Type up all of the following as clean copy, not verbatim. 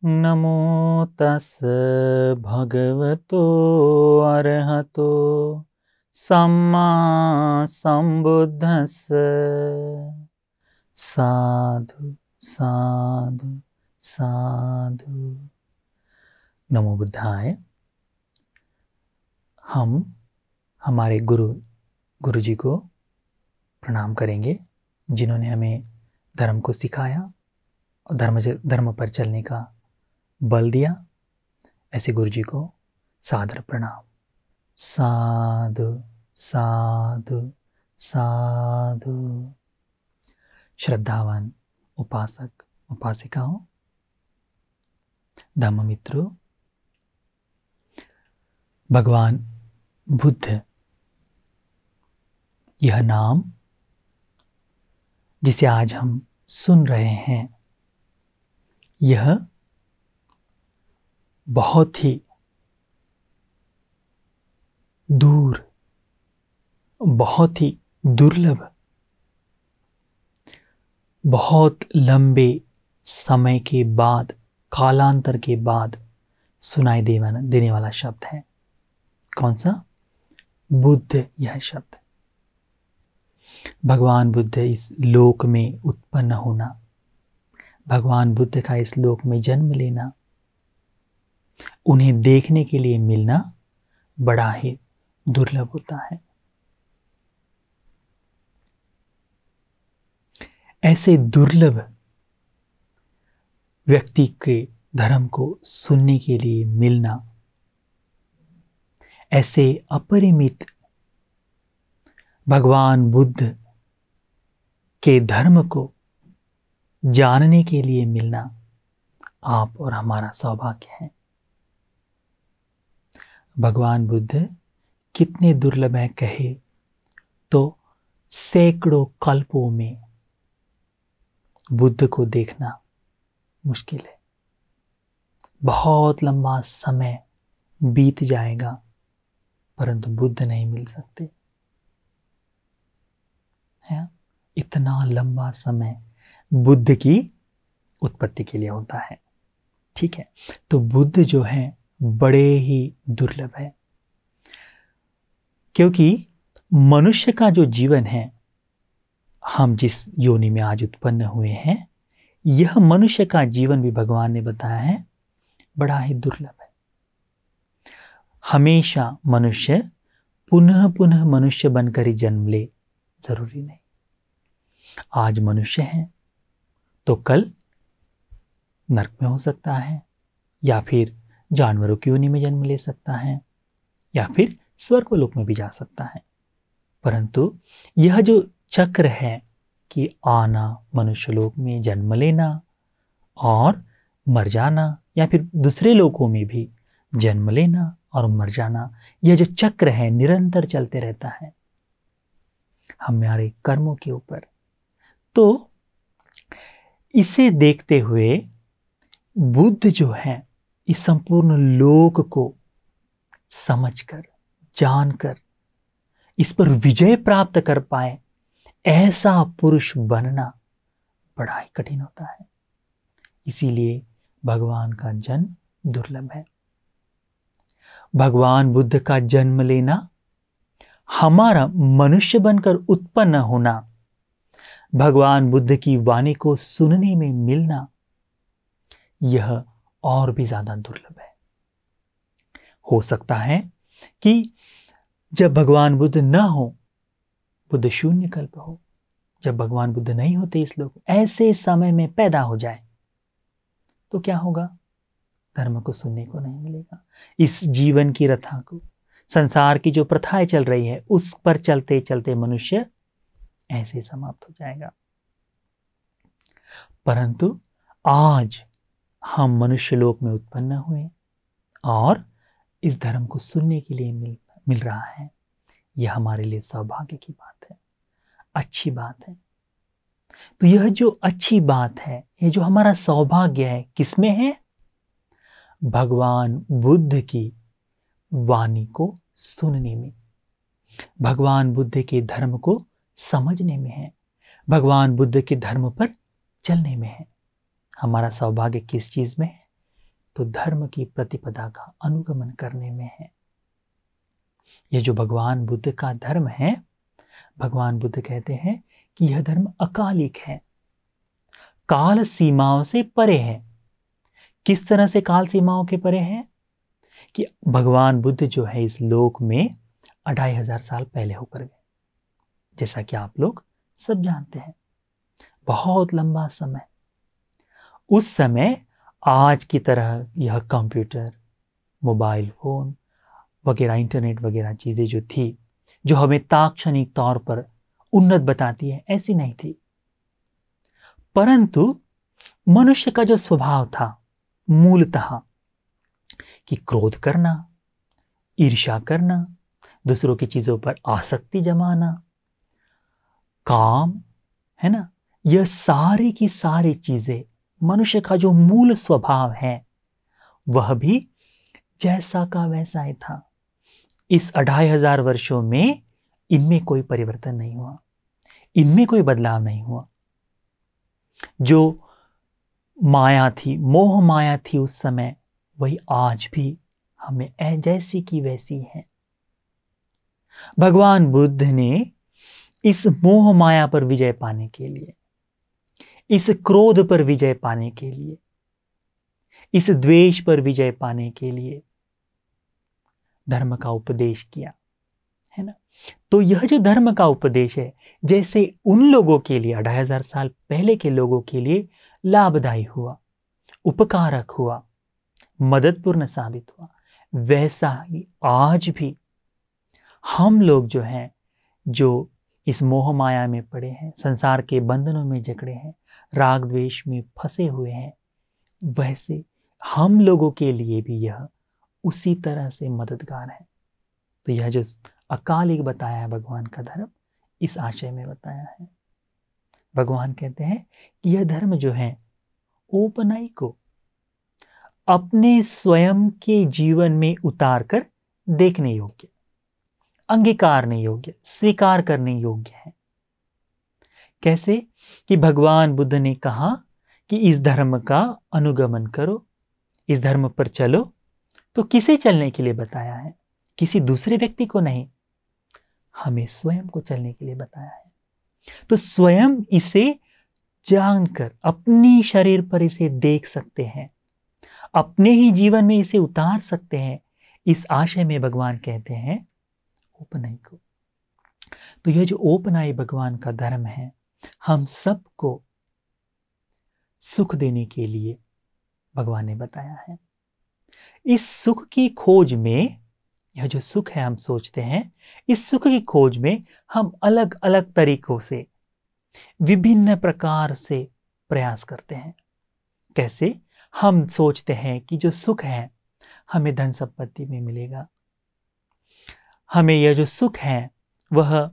नमो तस् भगवतो अरहतो सम्मा संबुद्धस्स। साधु साधु साधु। नमो बुद्धाय। हम हमारे गुरु जी को प्रणाम करेंगे, जिन्होंने हमें धर्म को सिखाया और धर्म पर चलने का बल दिया। ऐसे गुरु जी को सादर प्रणाम। साधु साधु साधु। श्रद्धावान उपासक उपासिकाओं, धम्म मित्रों, भगवान बुद्ध, यह नाम जिसे आज हम सुन रहे हैं, यह बहुत ही दूर, बहुत ही दुर्लभ, बहुत लंबे समय के बाद, कालांतर के बाद सुनाई देने वाला शब्द है। कौन सा? बुद्ध। यह शब्द भगवान बुद्ध इस लोक में उत्पन्न होना, भगवान बुद्ध का इस लोक में जन्म लेना, उन्हें देखने के लिए मिलना बड़ा ही दुर्लभ होता है। ऐसे दुर्लभ व्यक्ति के धर्म को सुनने के लिए मिलना, ऐसे अपरिमित भगवान बुद्ध के धर्म को जानने के लिए मिलना आप और हमारा सौभाग्य है। भगवान बुद्ध कितने दुर्लभ हैं कहे तो सैकड़ों कल्पों में बुद्ध को देखना मुश्किल है। बहुत लंबा समय बीत जाएगा परंतु बुद्ध नहीं मिल सकते है। इतना लंबा समय बुद्ध की उत्पत्ति के लिए होता है। ठीक है, तो बुद्ध जो है बड़े ही दुर्लभ है, क्योंकि मनुष्य का जो जीवन है, हम जिस योनि में आज उत्पन्न हुए हैं, यह मनुष्य का जीवन भी भगवान ने बताया है बड़ा ही दुर्लभ है। हमेशा मनुष्य पुनः पुनः मनुष्य बनकर ही जन्म ले, जरूरी नहीं। आज मनुष्य है तो कल नरक में हो सकता है, या फिर जानवरों की योनि में जन्म ले सकता है, या फिर स्वर्गलोक में भी जा सकता है। परंतु यह जो चक्र है कि आना, मनुष्य लोक में जन्म लेना और मर जाना, या फिर दूसरे लोकों में भी जन्म लेना और मर जाना, यह जो चक्र है निरंतर चलते रहता है हमारे कर्मों के ऊपर। तो इसे देखते हुए बुद्ध जो है इस संपूर्ण लोक को समझकर, जानकर, इस पर विजय प्राप्त कर पाए, ऐसा पुरुष बनना बड़ा ही कठिन होता है। इसीलिए भगवान का जन्म दुर्लभ है। भगवान बुद्ध का जन्म लेना, हमारा मनुष्य बनकर उत्पन्न होना, भगवान बुद्ध की वाणी को सुनने में मिलना, यह और भी ज्यादा दुर्लभ है। हो सकता है कि जब भगवान बुद्ध न हो, बुद्ध शून्य कल्प हो, जब भगवान बुद्ध नहीं होते इस लोक, ऐसे समय में पैदा हो जाए तो क्या होगा? धर्म को सुनने को नहीं मिलेगा। इस जीवन की रथा को, संसार की जो प्रथाएं चल रही है, उस पर चलते चलते मनुष्य ऐसे समाप्त हो जाएगा। परंतु आज हम मनुष्य लोक में उत्पन्न हुए और इस धर्म को सुनने के लिए मिल रहा है। यह हमारे लिए सौभाग्य की बात है, अच्छी बात है। तो यह जो अच्छी बात है, यह जो हमारा सौभाग्य है, किसमें है? भगवान बुद्ध की वाणी को सुनने में, भगवान बुद्ध के धर्म को समझने में है, भगवान बुद्ध के धर्म पर चलने में है। हमारा सौभाग्य किस चीज में है? तो धर्म की प्रतिपदा का अनुगमन करने में है। यह जो भगवान बुद्ध का धर्म है, भगवान बुद्ध कहते हैं कि यह धर्म अकालिक है, काल सीमाओं से परे है। किस तरह से काल सीमाओं के परे है? कि भगवान बुद्ध जो है इस लोक में 2500 साल पहले होकर गए, जैसा कि आप लोग सब जानते हैं। बहुत लंबा समय। उस समय आज की तरह यह कंप्यूटर, मोबाइल फोन वगैरह, इंटरनेट वगैरह चीजें जो थी, जो हमें तात्क्षणिक तौर पर उन्नत बताती है, ऐसी नहीं थी। परंतु मनुष्य का जो स्वभाव था मूलतः कि क्रोध करना, ईर्ष्या करना, दूसरों की चीजों पर आसक्ति जमाना, काम, है ना, यह सारी की सारी चीजें मनुष्य का जो मूल स्वभाव है वह भी जैसा का वैसा ही था। इस 2500 वर्षों में इनमें कोई परिवर्तन नहीं हुआ, इनमें कोई बदलाव नहीं हुआ। जो माया थी, मोह माया थी उस समय, वही आज भी हमें जैसी की वैसी है। भगवान बुद्ध ने इस मोह माया पर विजय पाने के लिए, इस क्रोध पर विजय पाने के लिए, इस द्वेष पर विजय पाने के लिए धर्म का उपदेश किया, है ना। तो यह जो धर्म का उपदेश है, जैसे उन लोगों के लिए 2500 साल पहले के लोगों के लिए लाभदायी हुआ, उपकारक हुआ, मददपूर्ण साबित हुआ, वैसा ही आज भी हम लोग जो हैं, जो इस मोह माया में पड़े हैं, संसार के बंधनों में जकड़े हैं, राग द्वेष में फंसे हुए हैं, वैसे हम लोगों के लिए भी यह उसी तरह से मददगार है। तो यह जो अकालिक बताया है भगवान का धर्म, इस आशय में बताया है। भगवान कहते हैं कि यह धर्म जो है ओपनाई को अपने स्वयं के जीवन में उतार कर देखने योग्य, अंगीकारने योग्य, स्वीकार करने योग्य है। कैसे? कि भगवान बुद्ध ने कहा कि इस धर्म का अनुगमन करो, इस धर्म पर चलो। तो किसे चलने के लिए बताया है? किसी दूसरे व्यक्ति को नहीं, हमें स्वयं को चलने के लिए बताया है। तो स्वयं इसे जानकर अपनी शरीर पर इसे देख सकते हैं, अपने ही जीवन में इसे उतार सकते हैं। इस आशय में भगवान कहते हैं ओपनाई को। तो यह जो ओपनाई भगवान का धर्म है, हम सबको सुख देने के लिए भगवान ने बताया है। इस सुख की खोज में, यह जो सुख है हम सोचते हैं, इस सुख की खोज में हम अलग अलग तरीकों से, विभिन्न प्रकार से प्रयास करते हैं। कैसे? हम सोचते हैं कि जो सुख है हमें धन संपत्ति में मिलेगा, हमें यह जो सुख है वह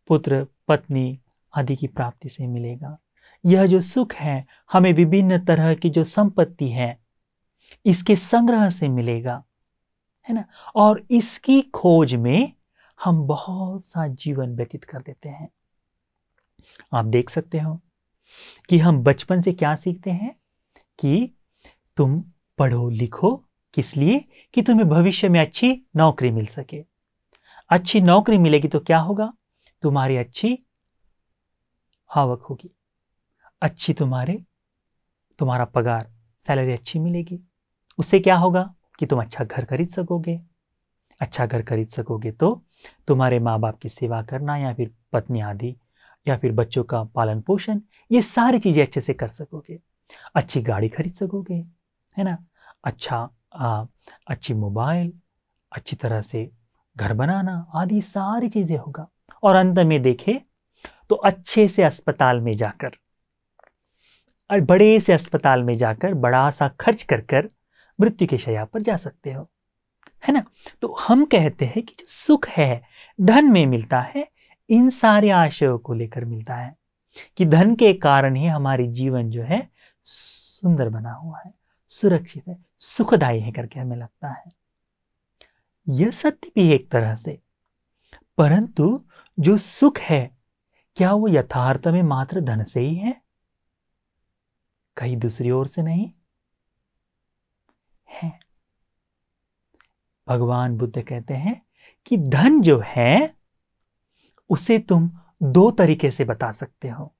पुत्र पत्नी आदि की प्राप्ति से मिलेगा, यह जो सुख है हमें विभिन्न तरह की जो संपत्ति है इसके संग्रह से मिलेगा, है ना। और इसकी खोज में हम बहुत सा जीवन व्यतीत कर देते हैं। आप देख सकते हो कि हम बचपन से क्या सीखते हैं कि तुम पढ़ो लिखो, किस लिए? कि तुम्हें भविष्य में अच्छी नौकरी मिल सके। अच्छी नौकरी मिलेगी तो क्या होगा? तुम्हारी अच्छी आवक होगी, अच्छी तुम्हारा पगार, सैलरी अच्छी मिलेगी। उससे क्या होगा कि तुम अच्छा घर खरीद सकोगे। अच्छा घर खरीद सकोगे तो तुम्हारे माँ बाप की सेवा करना, या फिर पत्नी आदि, या फिर बच्चों का पालन पोषण, ये सारी चीजें अच्छे से कर सकोगे। अच्छी गाड़ी खरीद सकोगे, है ना। अच्छी मोबाइल, अच्छी तरह से घर बनाना आदि सारी चीजें होगा। और अंत में देखे तो अच्छे से अस्पताल में जाकर, बड़े से अस्पताल में जाकर बड़ा सा खर्च कर कर मृत्यु के शैया पर जा सकते हो, है ना। तो हम कहते हैं कि जो सुख है धन में मिलता है, इन सारे आशयों को लेकर मिलता है कि धन के कारण ही हमारी जीवन जो है सुंदर बना हुआ है, सुरक्षित है, सुखदायी है करके हमें लगता है। यह सत्य भी एक तरह से, परंतु जो सुख है क्या वो यथार्थ में मात्र धन से ही है? कहीं दूसरी ओर से नहीं है। भगवान बुद्ध कहते हैं कि धन जो है उसे तुम दो तरीके से बता सकते हो।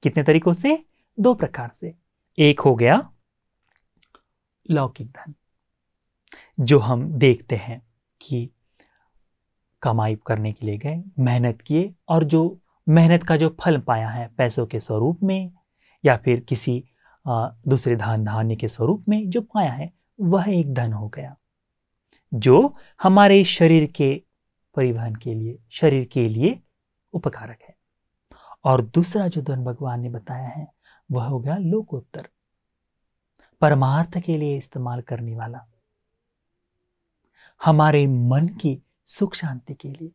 कितने तरीकों से? दो प्रकार से। एक हो गया लौकिक धन, जो हम देखते हैं कि कमाई करने के लिए गए, मेहनत किए, और जो मेहनत का जो फल पाया है पैसों के स्वरूप में या फिर किसी दूसरे धन धान्य के स्वरूप में जो पाया है, वह एक धन हो गया जो हमारे शरीर के परिवहन के लिए, शरीर के लिए उपकारक है। और दूसरा जो धन भगवान ने बताया है वह हो गया लोकोत्तर, परमार्थ के लिए इस्तेमाल करने वाला, हमारे मन की सुख शांति के लिए,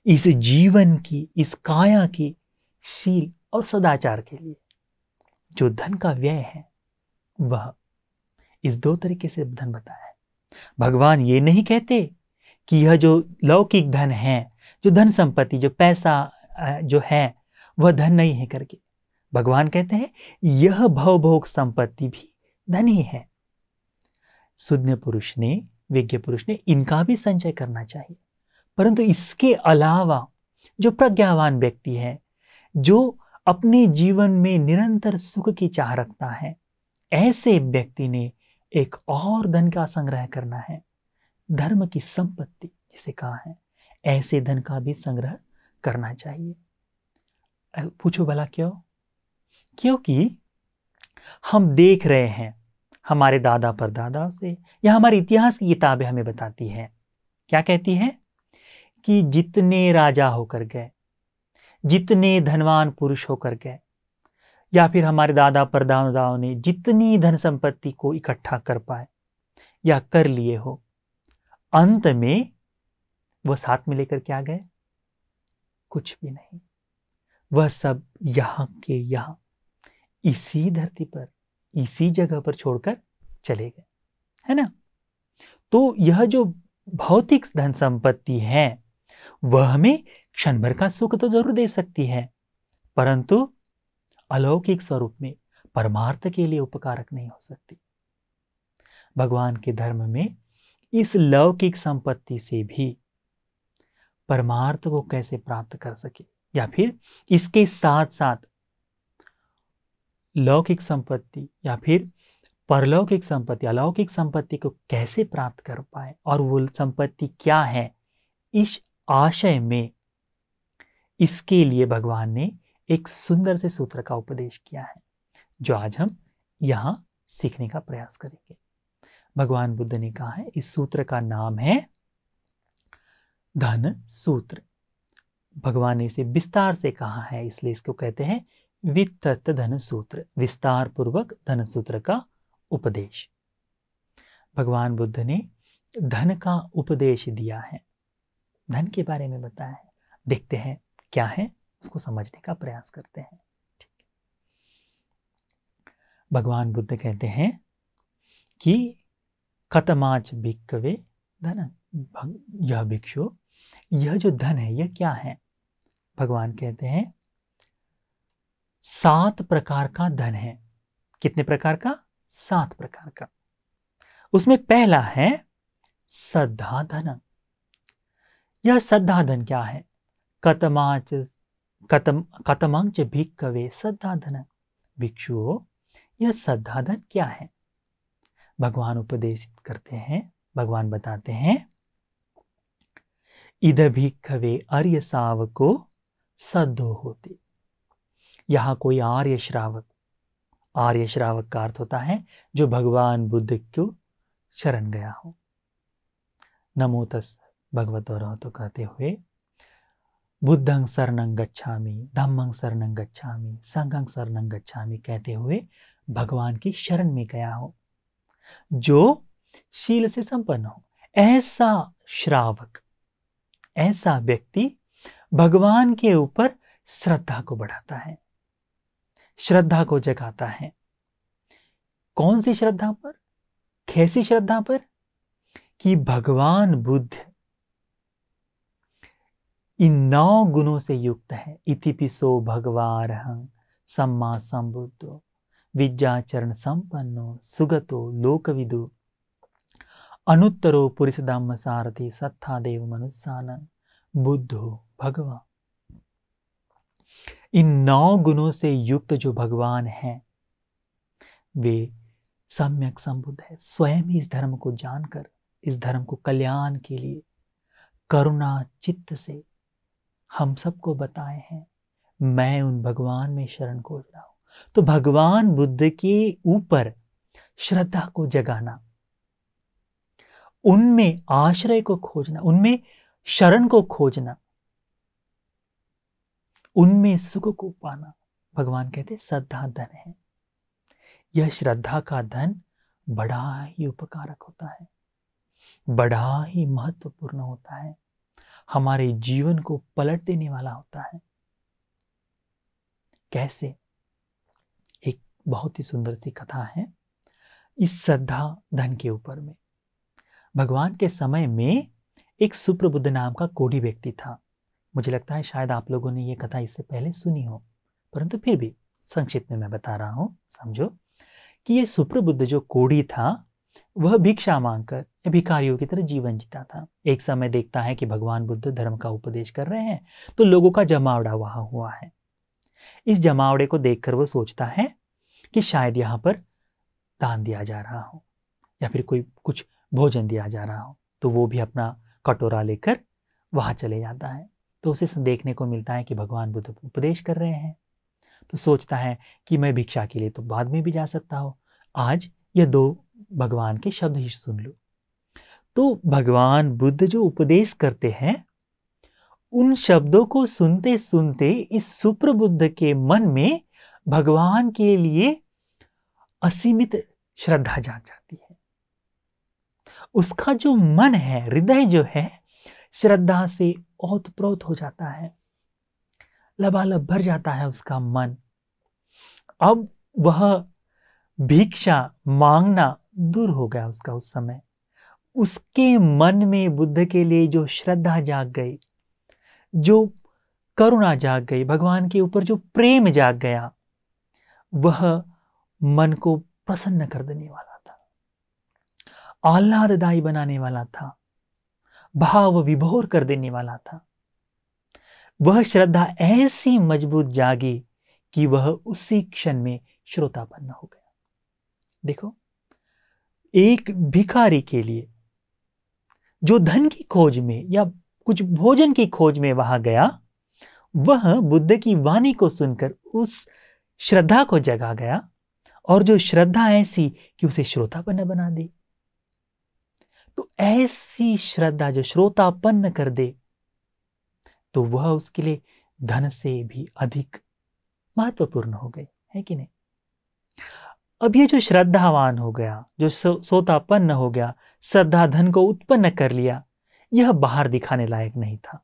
इस जीवन की, इस काया की शील और सदाचार के लिए जो धन का व्यय है, वह इस दो तरीके से धन बताया है। भगवान ये नहीं कहते कि यह जो लौकिक धन है, जो धन संपत्ति, जो पैसा जो है वह धन नहीं है करके। भगवान कहते हैं यह भवभोग संपत्ति भी धन ही है। सुज्ञ पुरुष ने, विज्ञ पुरुष ने इनका भी संचय करना चाहिए, परंतु इसके अलावा जो प्रज्ञावान व्यक्ति है, जो अपने जीवन में निरंतर सुख की चाह रखता है, ऐसे व्यक्ति ने एक और धन का संग्रह करना है, धर्म की संपत्ति जिसे कहा है, ऐसे धन का भी संग्रह करना चाहिए। पूछो भला क्यों? क्योंकि हम देख रहे हैं हमारे दादा परदादा से, या हमारे इतिहास की किताबें हमें बताती हैं, क्या कहती है कि जितने राजा होकर गए, जितने धनवान पुरुष होकर गए, या फिर हमारे दादा परदादाओं ने जितनी धन संपत्ति को इकट्ठा कर पाए या कर लिए हो, अंत में वह साथ में लेकर क्या गए? कुछ भी नहीं। वह सब यहां के यहां, इसी धरती पर, इसी जगह पर छोड़कर चले गए, है ना। तो यह जो भौतिक धन संपत्ति है वह हमें क्षण भर का सुख तो जरूर दे सकती है, परंतु अलौकिक स्वरूप में परमार्थ के लिए उपकारक नहीं हो सकती। भगवान के धर्म में इस लौकिक संपत्ति से भी परमार्थ को कैसे प्राप्त कर सके, या फिर इसके साथ साथ लौकिक संपत्ति या फिर परलौकिक संपत्ति, अलौकिक संपत्ति को कैसे प्राप्त कर पाए और वो संपत्ति क्या है, इस आशय में इसके लिए भगवान ने एक सुंदर से सूत्र का उपदेश किया है, जो आज हम यहां सीखने का प्रयास करेंगे। भगवान बुद्ध ने कहा है, इस सूत्र का नाम है धन सूत्र। भगवान ने इसे विस्तार से कहा है, इसलिए इसको कहते हैं वित्तत धन सूत्र, विस्तार पूर्वक धन सूत्र का उपदेश। भगवान बुद्ध ने धन का उपदेश दिया है, धन के बारे में बताया है। देखते हैं क्या है, उसको समझने का प्रयास करते हैं। ठीक। भगवान बुद्ध कहते हैं कि कतमाच भिक्खवे धन, यह भिक्षु, यह जो धन है यह क्या है? भगवान कहते हैं 7 प्रकार का धन है। कितने प्रकार का? 7 प्रकार का। उसमें पहला है श्रद्धा धन। यह श्रद्धा धन क्या है? कतमांच भिक्खवे श्रद्धा धन, भिक्षुओं यह श्रद्धा धन क्या है? भगवान उपदेशित करते हैं, भगवान बताते हैं इद भिक्खवे आर्य श्रावको सद्धो होते। यहां कोई आर्य श्रावक, आर्य श्रावक का अर्थ होता है जो भगवान बुद्ध को शरण गया हो। नमो तस् भगवतो अरहतो कहते हुए बुद्धं शरणं गच्छामि, धम्मं शरणं गच्छामि, संघं शरणं गच्छामि कहते हुए भगवान की शरण में गया हो, जो शील से संपन्न हो। ऐसा श्रावक, ऐसा व्यक्ति भगवान के ऊपर श्रद्धा को बढ़ाता है, श्रद्धा को जगाता है। कौन सी श्रद्धा पर? कैसी श्रद्धा पर? कि भगवान बुद्ध इन 9 गुणों से युक्त है। इतिपिसो भगवारहं सम्मा संबुद्धो विद्याचरण संपन्नो सुगतो लोकविदु अनुत्तरो पुरुष धम्म सारथी सत्था देव मनुष्यानन बुद्धो भगवान। इन 9 गुणों से युक्त जो भगवान हैं वे सम्यक संबुद्ध है। स्वयं ही इस धर्म को जानकर, इस धर्म को कल्याण के लिए करुणा चित्त से हम सबको बताए हैं। मैं उन भगवान में शरण खोज रहा हूं। तो भगवान बुद्ध के ऊपर श्रद्धा को जगाना, उनमें आश्रय को खोजना, उनमें शरण को खोजना, उनमें सुख को पाना, भगवान कहते श्रद्धा धन है। यह श्रद्धा का धन बड़ा ही उपकारक होता है, बड़ा ही महत्वपूर्ण होता है, हमारे जीवन को पलट देने वाला होता है। कैसे? एक बहुत ही सुंदर सी कथा है इस श्रद्धा धन के ऊपर में। भगवान के समय में एक सुप्रबुद्ध नाम का कोढ़ी व्यक्ति था। मुझे लगता है शायद आप लोगों ने ये कथा इससे पहले सुनी हो, परंतु फिर भी संक्षिप्त में मैं बता रहा हूं। समझो कि ये सुप्रबुद्ध जो कोढ़ी था वह भिक्षा मांगकर भिखारियों की तरह जीवन जीता था। एक समय देखता है कि भगवान बुद्ध धर्म का उपदेश कर रहे हैं, तो लोगों का जमावड़ा वहां हुआ है। इस जमावड़े को देखकर वो सोचता है कि शायद यहाँ पर दान दिया जा रहा हो या फिर कोई कुछ भोजन दिया जा रहा हो, तो वो भी अपना कटोरा लेकर वहां चले जाता है। तो उसे देखने को मिलता है कि भगवान बुद्ध उपदेश कर रहे हैं, तो सोचता है कि मैं भिक्षा के लिए तो बाद में भी जा सकता हूं, आज ये 2 भगवान के शब्द ही सुन लो। तो भगवान बुद्ध जो उपदेश करते हैं उन शब्दों को सुनते सुनते इस सुप्रबुद्ध के मन में भगवान के लिए असीमित श्रद्धा जाग जाती है। उसका जो मन है, हृदय जो है, श्रद्धा से ओतप्रोत हो जाता है, लबालब भर जाता है उसका मन। अब वह भिक्षा मांगना दूर हो गया उसका। उस समय उसके मन में बुद्ध के लिए जो श्रद्धा जाग गई, जो करुणा जाग गई, भगवान के ऊपर जो प्रेम जाग गया, वह मन को प्रसन्न कर देने वाला था, आह्लाददायी बनाने वाला था, भाव विभोर कर देने वाला था। वह श्रद्धा ऐसी मजबूत जागी कि वह उसी क्षण में श्रोतापन्न हो गया। देखो, एक भिखारी के लिए जो धन की खोज में या कुछ भोजन की खोज में वहां गया, वह बुद्ध की वाणी को सुनकर उस श्रद्धा को जगा गया, और जो श्रद्धा ऐसी कि उसे श्रोतापन्न बना दी। तो ऐसी श्रद्धा जो श्रोतापन्न कर दे, तो वह उसके लिए धन से भी अधिक महत्वपूर्ण हो गई, है कि नहीं? अब ये जो श्रद्धावान हो गया, जो श्रोतापन्न हो गया, श्रद्धा धन को उत्पन्न कर लिया, यह बाहर दिखाने लायक नहीं था।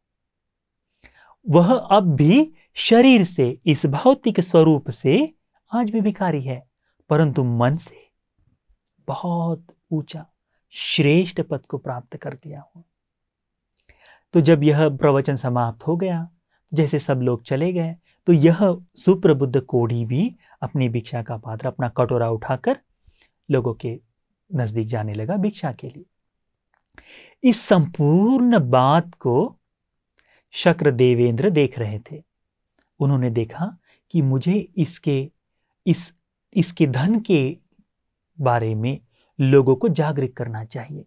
वह अब भी शरीर से, इस भौतिक स्वरूप से आज भी भिखारी है, परंतु मन से बहुत ऊंचा श्रेष्ठ पद को प्राप्त कर दिया हुआ। तो जब यह प्रवचन समाप्त हो गया, जैसे सब लोग चले गए, तो यह सुप्रबुद्ध कोढ़ी भी अपनी भिक्षा का पात्र, अपना कटोरा उठाकर लोगों के नजदीक जाने लगा भिक्षा के लिए। इस संपूर्ण बात को शक्र देवेंद्र देख रहे थे। उन्होंने देखा कि मुझे इसके धन के बारे में लोगों को जागरूक करना चाहिए।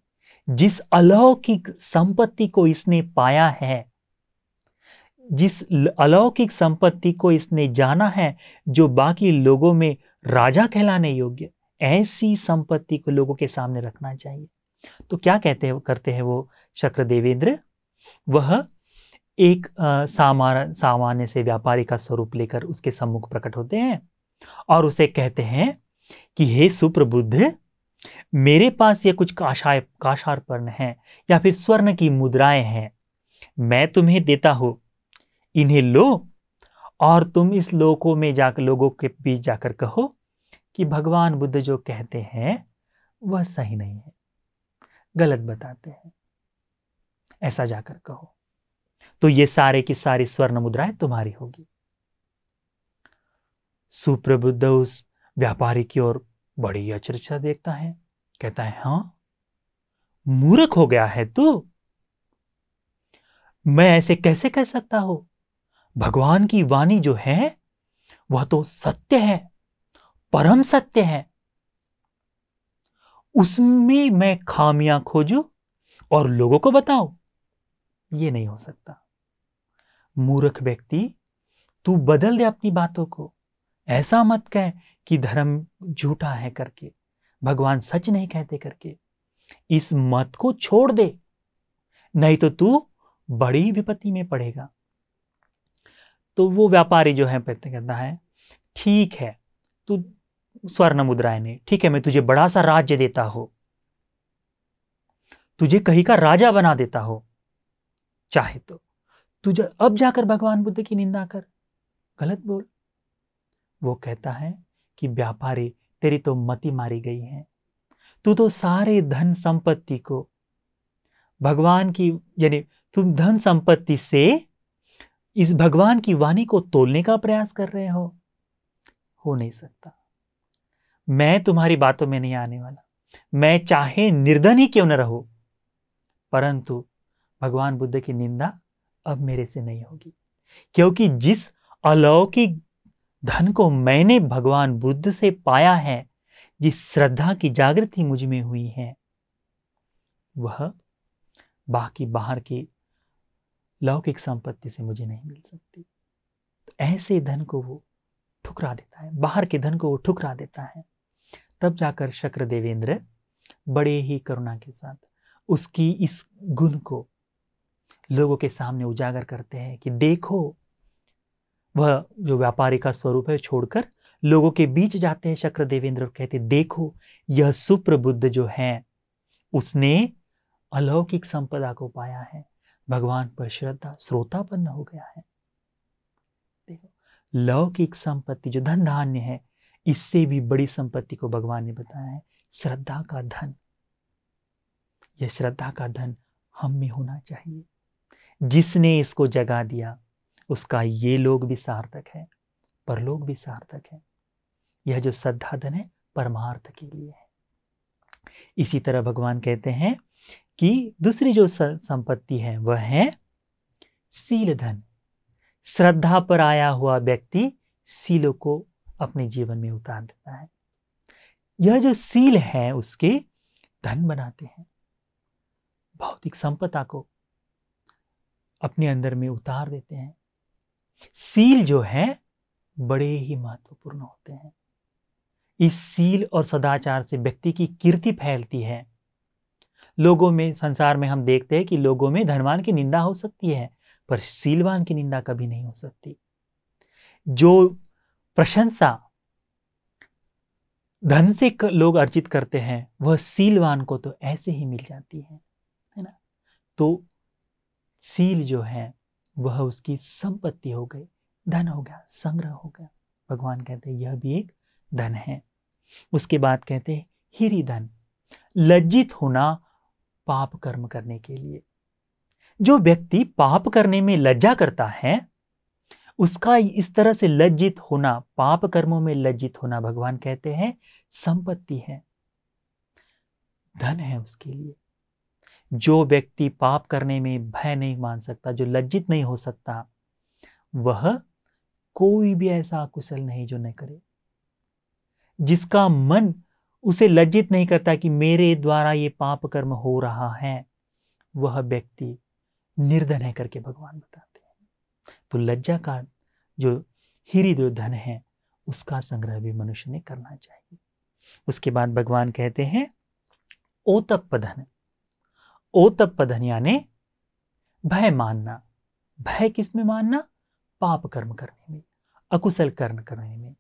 जिस अलौकिक संपत्ति को इसने पाया है, जिस अलौकिक संपत्ति को इसने जाना है, जो बाकी लोगों में राजा कहलाने योग्य, ऐसी संपत्ति को लोगों के सामने रखना चाहिए। तो क्या करते हैं वो शक्र देवेंद्र? वह एक सामान्य से व्यापारी का स्वरूप लेकर उसके सम्मुख प्रकट होते हैं और उसे कहते हैं कि हे सुप्रबुद्ध, मेरे पास ये कुछ काशार्पण है या फिर स्वर्ण की मुद्राएं हैं, मैं तुम्हें देता हूं, इन्हें लो और तुम इस लोकों में जाकर लोगों के बीच जाकर कहो कि भगवान बुद्ध जो कहते हैं वह सही नहीं है, गलत बताते हैं, ऐसा जाकर कहो, तो ये सारे की सारी स्वर्ण मुद्राएं तुम्हारी होगी। सुप्रबुद्ध उस व्यापारी की ओर बड़ी अचरज से देखता है, कहता है, हाँ, मूर्ख हो गया है तू? मैं ऐसे कैसे कह सकता हूं? भगवान की वाणी जो है वह तो सत्य है, परम सत्य है। उसमें मैं खामियां खोजूं और लोगों को बताऊं? ये नहीं हो सकता। मूर्ख व्यक्ति, तू बदल दे अपनी बातों को। ऐसा मत कह कि धर्म झूठा है करके, भगवान सच नहीं कहते करके। इस मत को छोड़ दे, नहीं तो तू बड़ी विपत्ति में पड़ेगा। तो वो व्यापारी जो है कहता है, ठीक है, तू स्वर्ण मुद्राएं ने, ठीक है, मैं तुझे बड़ा सा राज्य देता हूं, तुझे कहीं का राजा बना देता हूं, चाहे तो तुझे अब जाकर भगवान बुद्ध की निंदा कर, गलत बोल। वो कहता है कि व्यापारी, तेरी तो मति मारी गई है। तू तो सारे धन संपत्ति को भगवान की, यानी तुम धन संपत्ति से इस भगवान की वाणी को तोलने का प्रयास कर रहे हो नहीं सकता। मैं तुम्हारी बातों में नहीं आने वाला। मैं चाहे निर्धन ही क्यों न रहूं, परंतु भगवान बुद्ध की निंदा अब मेरे से नहीं होगी, क्योंकि जिस अलौकिक धन को मैंने भगवान बुद्ध से पाया है, जिस श्रद्धा की जागृति मुझ में हुई है, वह बाकी बाहर की लौकिक संपत्ति से मुझे नहीं मिल सकती। तो ऐसे धन को वो ठुकरा देता है, बाहर के धन को वो ठुकरा देता है। तब जाकर शक्र देवेंद्र बड़े ही करुणा के साथ उसकी इस गुण को लोगों के सामने उजागर करते हैं कि देखो, वह जो व्यापारी का स्वरूप है छोड़कर लोगों के बीच जाते हैं शक्र देवेंद्र और कहते, देखो, यह सुप्रबुद्ध जो है उसने अलौकिक संपदा को पाया है, भगवान पर श्रद्धा, श्रोतापन्न हो गया है। देखो, लौकिक संपत्ति जो धन धान्य है, इससे भी बड़ी संपत्ति को भगवान ने बताया है, श्रद्धा का धन। यह श्रद्धा का धन हम में होना चाहिए। जिसने इसको जगा दिया उसका ये लोग भी सार्थक है, परलोक भी सार्थक है। यह जो श्रद्धा धन है परमार्थ के लिए है। इसी तरह भगवान कहते हैं कि दूसरी जो संपत्ति है वह है सील धन। श्रद्धा पर आया हुआ व्यक्ति सीलों को अपने जीवन में उतार देता है। यह जो सील है उसके धन बनाते हैं, भौतिक संपदा को अपने अंदर में उतार देते हैं। सील जो है बड़े ही महत्वपूर्ण होते हैं। इस सील और सदाचार से व्यक्ति की कीर्ति फैलती है। लोगों में, संसार में हम देखते हैं कि लोगों में धनवान की निंदा हो सकती है, पर सीलवान की निंदा कभी नहीं हो सकती। जो प्रशंसा धन से लोग अर्जित करते हैं वह सीलवान को तो ऐसे ही मिल जाती है ना। तो सील जो है वह उसकी संपत्ति हो गई, धन हो गया, संग्रह हो गया। भगवान कहते हैं यह भी एक धन है। उसके बाद कहते हैं हिरी धन, लज्जित होना पाप कर्म करने के लिए। जो व्यक्ति पाप करने में लज्जा करता है उसका इस तरह से लज्जित होना, पाप कर्मों में लज्जित होना, भगवान कहते हैं संपत्ति है, धन है उसके लिए। जो व्यक्ति पाप करने में भय नहीं मान सकता, जो लज्जित नहीं हो सकता, वह कोई भी ऐसा कुशल नहीं जो न करे। जिसका मन उसे लज्जित नहीं करता कि मेरे द्वारा ये पाप कर्म हो रहा है, वह व्यक्ति निर्धन है करके भगवान बताते हैं। तो लज्जा का जो हिरी जो धन है उसका संग्रह भी मनुष्य ने करना चाहिए। उसके बाद भगवान कहते हैं ओतप्प धन। ओतप्प धन यानी भय मानना। भय किस में मानना? पाप कर्म करने में, अकुशल कर्म करने में,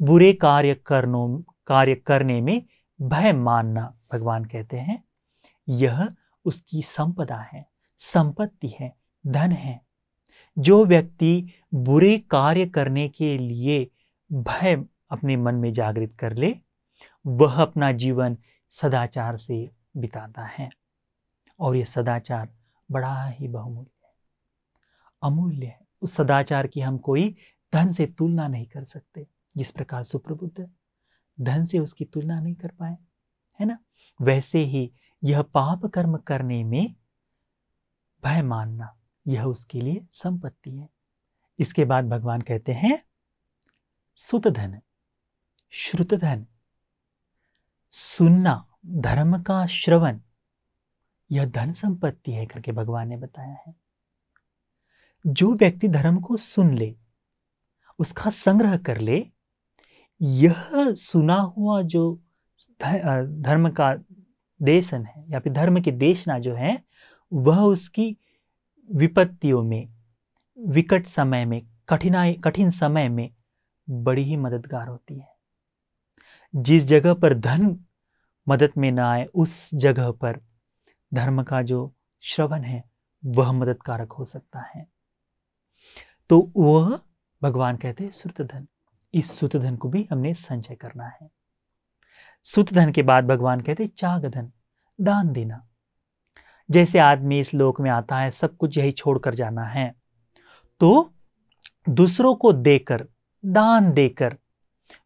बुरे कार्य करने में भय मानना। भगवान कहते हैं यह उसकी संपदा है, संपत्ति है, धन है। जो व्यक्ति बुरे कार्य करने के लिए भय अपने मन में जागृत कर ले, वह अपना जीवन सदाचार से बिताता है। और यह सदाचार बड़ा ही बहुमूल्य है, अमूल्य है। उस सदाचार की हम कोई धन से तुलना नहीं कर सकते। जिस प्रकार सुप्रबुद्ध धन से उसकी तुलना नहीं कर पाए, है ना, वैसे ही यह पाप कर्म करने में भय मानना, यह उसके लिए संपत्ति है। इसके बाद भगवान कहते हैं सुत धन, श्रुत धन, सुनना, धर्म का श्रवण, यह धन संपत्ति है करके भगवान ने बताया है। जो व्यक्ति धर्म को सुन ले, उसका संग्रह कर ले, यह सुना हुआ जो धर्म का देशन है या फिर धर्म की देशना जो है, वह उसकी विपत्तियों में, विकट समय में, कठिन समय में बड़ी ही मददगार होती है। जिस जगह पर धन मदद में ना आए, उस जगह पर धर्म का जो श्रवण है वह मददकारक हो सकता है। तो वह भगवान कहते हैं सुत धन। इस सुत धन को भी हमने संचय करना है। सुत धन के बाद भगवान कहते हैं चाग धन, दान देना। जैसे आदमी इस लोक में आता है, सब कुछ यही छोड़कर जाना है, तो दूसरों को देकर, दान देकर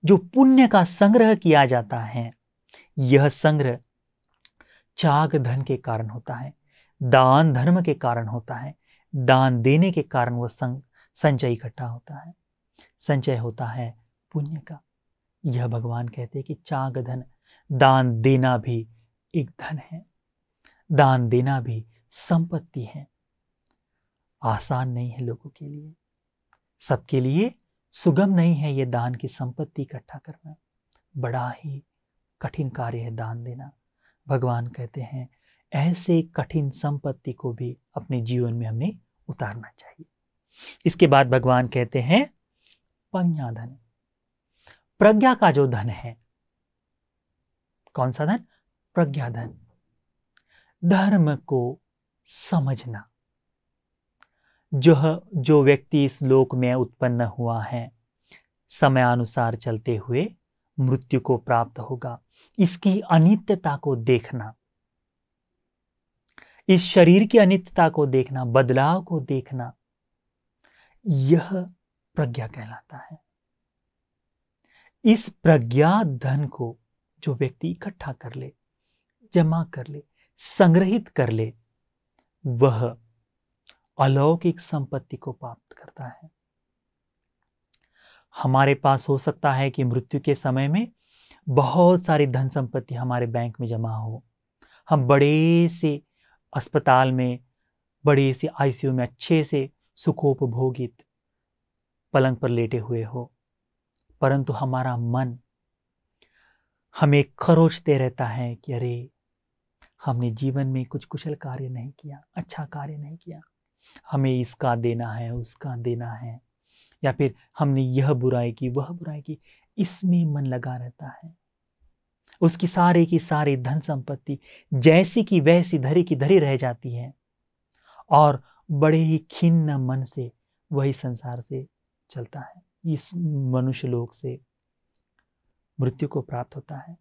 जो पुण्य का संग्रह किया जाता है, यह संग्रह चाग धन के कारण होता है, दान धर्म के कारण होता है। दान देने के कारण वह संचय इकट्ठा होता है, संचय होता है पुण्य का। यह भगवान कहते हैं कि चाग धन, दान देना भी एक धन है, दान देना भी संपत्ति है। आसान नहीं है लोगों के लिए, सबके लिए सुगम नहीं है ये दान की संपत्ति इकट्ठा करना। बड़ा ही कठिन कार्य है दान देना। भगवान कहते हैं ऐसे कठिन संपत्ति को भी अपने जीवन में हमें उतारना चाहिए। इसके बाद भगवान कहते हैं प्रज्ञा धन, प्रज्ञा का जो धन है। कौन सा धन? प्रज्ञा धन। धर्म को समझना। जो व्यक्ति इस लोक में उत्पन्न हुआ है, समयानुसार चलते हुए मृत्यु को प्राप्त होगा, इसकी अनित्यता को देखना, इस शरीर की अनित्यता को देखना, बदलाव को देखना, यह प्रज्ञा कहलाता है। इस प्रज्ञा धन को जो व्यक्ति इकट्ठा कर ले, जमा कर ले, संग्रहित कर ले, वह अलौकिक संपत्ति को प्राप्त करता है। हमारे पास हो सकता है कि मृत्यु के समय में बहुत सारी धन संपत्ति हमारे बैंक में जमा हो, हम बड़े से अस्पताल में, बड़े से आईसीयू में अच्छे से सुखोपभोगित पलंग पर लेटे हुए हो, परंतु हमारा मन हमें खरोचते रहता है कि अरे, हमने जीवन में कुछ कुशल कार्य नहीं किया, अच्छा कार्य नहीं किया, हमें इसका देना है, उसका देना है, या फिर हमने यह बुराई की, वह बुराई की, इसमें मन लगा रहता है। उसकी सारी की सारी धन संपत्ति जैसी की वैसी धरी की धरी रह जाती है और बड़े ही खिन्न मन से वही संसार से चलता है, इस मनुष्य लोक से मृत्यु को प्राप्त होता है।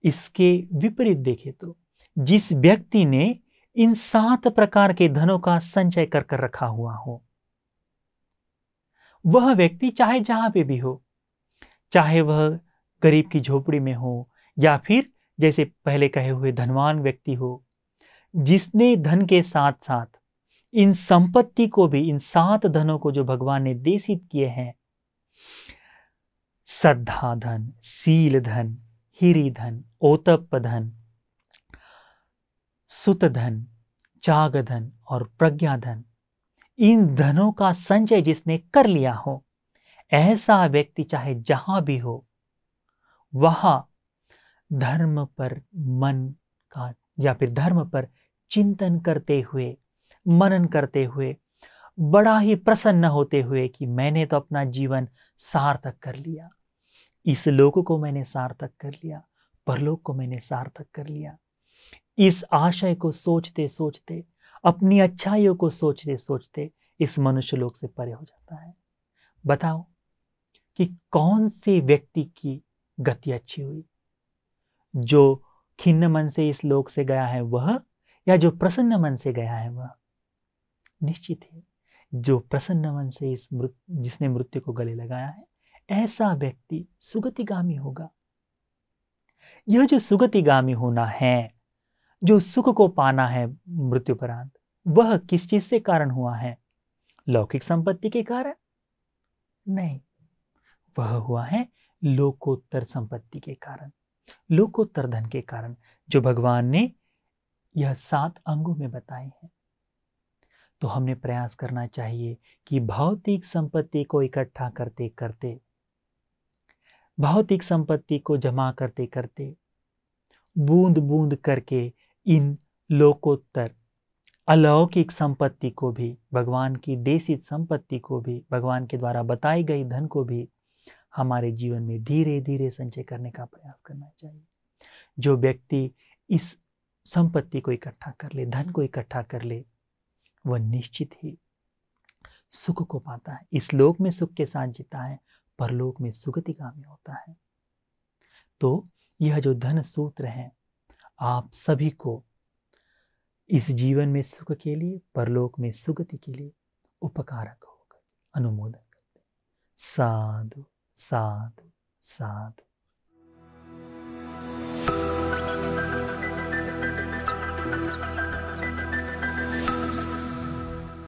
इसके विपरीत देखें तो जिस व्यक्ति ने इन 7 प्रकार के धनों का संचय कर कर रखा हुआ हो, वह व्यक्ति चाहे जहां पे भी हो, चाहे वह गरीब की झोपड़ी में हो या फिर जैसे पहले कहे हुए धनवान व्यक्ति हो, जिसने धन के साथ साथ इन संपत्ति को भी, इन 7 धनों को जो भगवान ने देशित किए हैं, श्रद्धा धन, सील धन, हिरी धन, ओतप्प धन, सुत धन, चाग धन और प्रज्ञा धन, इन धनों का संचय जिसने कर लिया हो, ऐसा व्यक्ति चाहे जहां भी हो, वहां धर्म पर मन का या फिर धर्म पर चिंतन करते हुए, मनन करते हुए, बड़ा ही प्रसन्न होते हुए कि मैंने तो अपना जीवन सार्थक कर लिया, इस लोक को मैंने सार्थक कर लिया, परलोक को मैंने सार्थक कर लिया। इस आशय को सोचते सोचते, अपनी अच्छाइयों को सोचते सोचते इस मनुष्य लोक से परे हो जाता है। बताओ कि कौन से व्यक्ति की गति अच्छी हुई? जो खिन्न मन से इस लोक से गया है वह, या जो प्रसन्न मन से गया है वह? निश्चित है जो प्रसन्न मन से जिसने मृत्यु को गले लगाया है, ऐसा व्यक्ति सुगतिगामी होगा। यह जो सुगतिगामी होना है, जो सुख को पाना है मृत्युपरांत, वह किस चीज से कारण हुआ है? लौकिक संपत्ति के कारण नहीं, वह हुआ है लोकोत्तर संपत्ति के कारण, लोकोत्तर धन के कारण, जो भगवान ने यह 7 अंगों में बताए हैं। तो हमने प्रयास करना चाहिए कि भौतिक संपत्ति को इकट्ठा करते करते, भौतिक संपत्ति को जमा करते करते, बूंद बूंद करके इन लोकोत्तर अलौकिक संपत्ति को भी, भगवान की देशित संपत्ति को भी, भगवान के द्वारा बताई गई धन को भी हमारे जीवन में धीरे धीरे संचय करने का प्रयास करना चाहिए। जो व्यक्ति इस संपत्ति को इकट्ठा कर ले, धन को इकट्ठा कर ले, वह निश्चित ही सुख को पाता है। इस लोक में सुख के साथ जीता है, परलोक में सुगतिगामी होता है। तो यह जो धन सूत्र है, आप सभी को इस जीवन में सुख के लिए, परलोक में सुगति के लिए उपकारक होकर अनुमोदन करते। साधु साधु साधु।